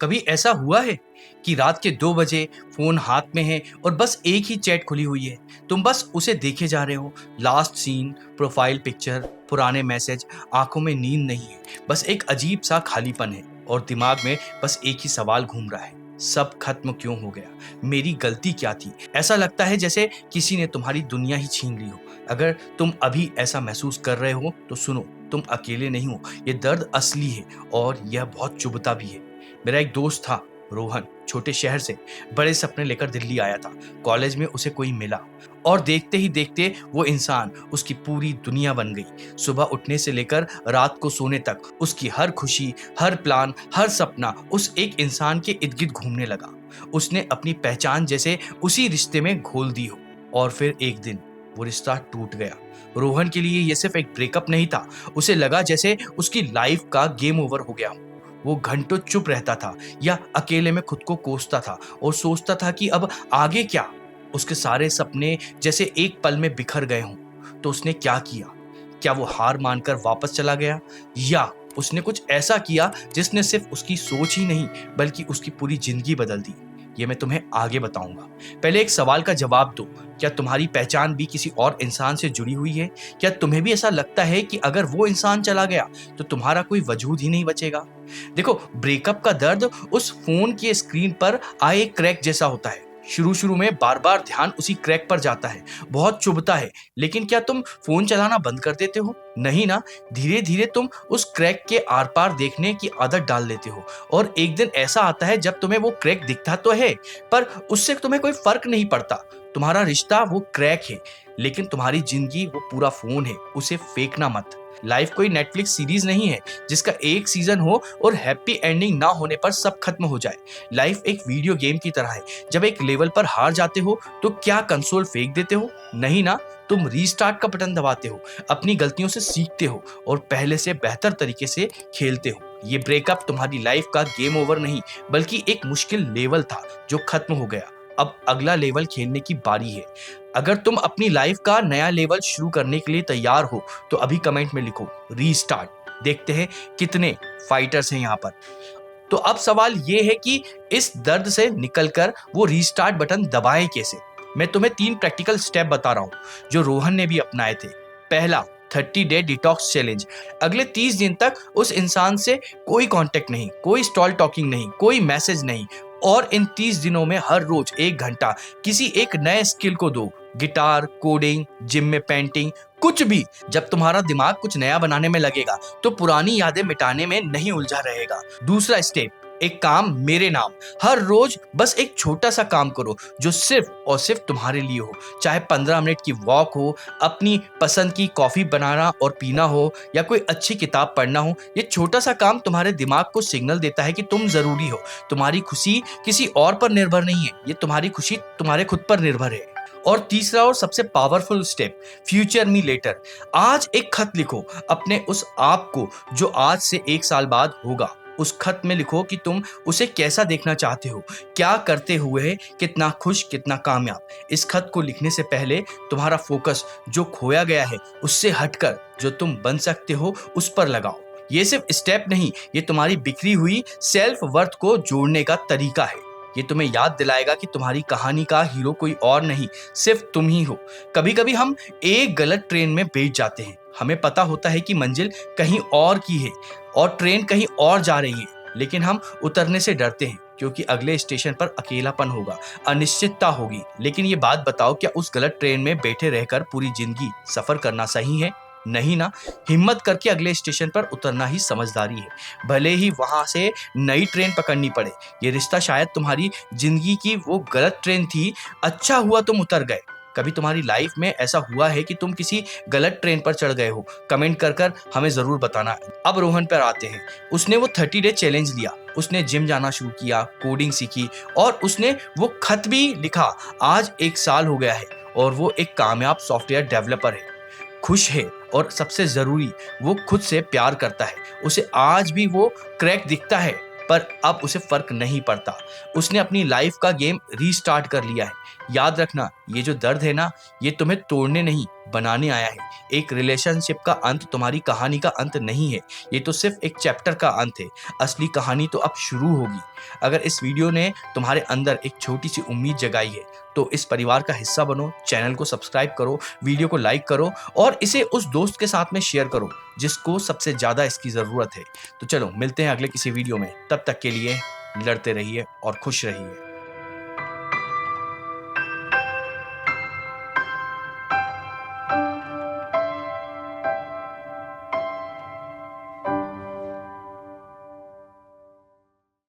कभी ऐसा हुआ है कि रात के 2 बजे फ़ोन हाथ में है और बस एक ही चैट खुली हुई है। तुम बस उसे देखे जा रहे हो, लास्ट सीन, प्रोफ़ाइल पिक्चर, पुराने मैसेज, आँखों में नींद नहीं है, बस एक अजीब-सा खालीपन है और दिमाग में बस एक ही सवाल घूम रहा है, सब खत्म क्यों हो गया? मेरी गलती क्या थी? ऐसा लगता है जैसे किसी ने तुम्हारी दुनिया ही छीन ली हो। अगर तुम अभी ऐसा महसूस कर रहे हो तो सुनो, तुम अकेले नहीं हो, ये दर्द असली है और यह बहुत चुभता भी है। मेरा एक दोस्त था, रोहन, छोटे शहर से बड़े सपने लेकर दिल्ली आया था। कॉलेज में उसे कोई मिला और देखते ही देखते वो इंसान उसकी पूरी दुनिया बन गई। सुबह उठने से लेकर रात को सोने तक उसकी हर खुशी, हर प्लान, हर सपना उस एक इंसान के इर्द गिर्द घूमने लगा। उसने अपनी पहचान जैसे उसी रिश्ते में घोल दी हो और फिर एक दिन वो रिश्ता टूट गया। रोहन के लिए ये सिर्फ एक ब्रेकअप नहीं था, उसे लगा जैसे उसकी लाइफ का गेम ओवर हो गया हो। वो घंटों चुप रहता था या अकेले में खुद को कोसता था और सोचता था कि अब आगे क्या। उसके सारे सपने जैसे एक पल में बिखर गए हों। तो उसने क्या किया? क्या वो हार मानकर वापस चला गया या उसने कुछ ऐसा किया जिसने सिर्फ उसकी सोच ही नहीं बल्कि उसकी पूरी जिंदगी बदल दी? ये मैं तुम्हें आगे बताऊंगा। पहले एक सवाल का जवाब दो, क्या तुम्हारी पहचान भी किसी और इंसान से जुड़ी हुई है? क्या तुम्हें भी ऐसा लगता है कि अगर वो इंसान चला गया तो तुम्हारा कोई वजूद ही नहीं बचेगा? देखो, ब्रेकअप का दर्द उस फोन के स्क्रीन पर आए क्रैक जैसा होता है। शुरू-शुरू में बार-बार ध्यान उसी क्रैक पर जाता है, बहुत चुभता है, लेकिन क्या तुम फ़ोन चलाना बंद कर देते हो? नहीं ना, धीरे-धीरे तुम उस क्रैक के आर-पार देखने की आदत डाल लेते हो और एक दिन ऐसा आता है जब तुम्हें वो क्रैक दिखता तो है, पर उससे तुम्हें कोई फ़र्क नहीं पड़ता। तुम्हारा रिश्ता वो क्रैक है, लेकिन तुम्हारी ज़िंदगी वो पूरा फ़ोन है, उसे फेंकना मत। लाइफ कोई नेटफ्लिक्स सीरीज नहीं है जिसका एक सीजन हो और हैप्पी एंडिंग ना होने पर सब खत्म हो जाए। लाइफ एक वीडियो गेम की तरह है, जब एक लेवल पर हार जाते हो तो क्या कंसोल फेंक देते हो? नहीं ना, तुम रीस्टार्ट का बटन दबाते हो, अपनी गलतियों से सीखते हो और पहले से बेहतर तरीके से खेलते हो। ये ब्रेकअप तुम्हारी लाइफ का गेम ओवर नहीं बल्कि एक मुश्किल लेवल था जो खत्म हो गया। अब अगला लेवल खेलने की बारी है। अगर तुम अपनी लाइफ का नया लेवल शुरू करने के लिए तैयार हो तो अभी कमेंट में लिखो रीस्टार्ट। देखते हैं कितने फाइटर्स हैं यहाँ पर। तो अब सवाल ये है कि इस दर्द से निकलकर वो रीस्टार्ट बटन दबाएं कैसे? मैं तुम्हें 3 प्रैक्टिकल स्टेप बता रहा हूं जो रोहन ने भी अपनाए थे। पहला, 30 डे डिटॉक्स चैलेंज। अगले 30 दिन तक उस इंसान से कोई कांटेक्ट नहीं, कोई स्टॉल टॉकिंग नहीं, कोई मैसेज नहीं और इन 30 दिनों में हर रोज 1 घंटा किसी एक नए स्किल को दो। गिटार, कोडिंग, जिम में पेंटिंग, कुछ भी। जब तुम्हारा दिमाग कुछ नया बनाने में लगेगा तो पुरानी यादें मिटाने में नहीं उलझा रहेगा। दूसरा स्टेप, एक काम मेरे नाम। हर रोज बस एक छोटा सा काम करो जो सिर्फ और सिर्फ तुम्हारे लिए हो। चाहे 15 मिनट की वॉक हो, अपनी पसंद की कॉफी बनाना और पीना हो या कोई अच्छी किताब पढ़ना हो। ये छोटा सा काम तुम्हारे दिमाग को सिग्नल देता है कि तुम जरूरी हो। तुम्हारी खुशी किसी और पर निर्भर नहीं है, ये तुम्हारी खुशी तुम्हारे खुद पर निर्भर है। और तीसरा और सबसे powerful step, future me later. आज एक खत लिखो अपने उस आप को जो आज से 1 साल बाद होगा। उस खत में लिखो कि तुम उसे कैसा देखना चाहते हो, क्या करते हुए, कितना खुश, कितना कामयाब। इस खत को लिखने से पहले तुम्हारा फोकस जो खोया गया है उससे हटकर जो तुम बन सकते हो उस पर लगाओ। ये सिर्फ स्टेप नहीं, ये तुम्हारी बिखरी हुई सेल्फ वर्थ को जोड़ने का तरीका है। ये तुम्हें याद दिलाएगा कि तुम्हारी कहानी का हीरो कोई और नहीं, सिर्फ तुम ही हो। कभी कभी हम एक गलत ट्रेन में बैठ जाते हैं। हमें पता होता है कि मंजिल कहीं और की है और ट्रेन कहीं और जा रही है, लेकिन हम उतरने से डरते हैं क्योंकि अगले स्टेशन पर अकेलापन होगा, अनिश्चितता होगी। लेकिन ये बात बताओ, क्या उस गलत ट्रेन में बैठे रहकर पूरी जिंदगी सफर करना सही है? नहीं ना। हिम्मत करके अगले स्टेशन पर उतरना ही समझदारी है, भले ही वहां से नई ट्रेन पकड़नी पड़े। ये रिश्ता शायद तुम्हारी जिंदगी की वो गलत ट्रेन थी, अच्छा हुआ तुम उतर गए। कभी तुम्हारी लाइफ में ऐसा हुआ है कि तुम किसी गलत ट्रेन पर चढ़ गए हो? कमेंट कर कर हमें जरूर बताना। अब रोहन पर आते हैं। उसने वो 30 डे चैलेंज लिया, उसने जिम जाना शुरू किया, कोडिंग सीखी और उसने वो खत भी लिखा। आज 1 साल हो गया है और वो एक कामयाब सॉफ्टवेयर डेवलपर है, खुश है और सबसे जरूरी, वो खुद से प्यार करता है। उसे आज भी वो क्रैक दिखता है पर अब उसे फर्क नहीं पड़ता। उसने अपनी लाइफ का गेम रीस्टार्ट कर लिया है। याद रखना, ये जो दर्द है ना, ये तुम्हें तोड़ने नहीं बनाने आया है। एक रिलेशनशिप का अंत तुम्हारी कहानी का अंत नहीं है, ये तो सिर्फ एक चैप्टर का अंत है। असली कहानी तो अब शुरू होगी। अगर इस वीडियो ने तुम्हारे अंदर एक छोटी सी उम्मीद जगाई है तो इस परिवार का हिस्सा बनो, चैनल को सब्सक्राइब करो, वीडियो को लाइक करो और इसे उस दोस्त के साथ में शेयर करो जिसको सबसे ज़्यादा इसकी ज़रूरत है। तो चलो मिलते हैं अगले किसी वीडियो में, तब तक के लिए लड़ते रहिए और खुश रहिए।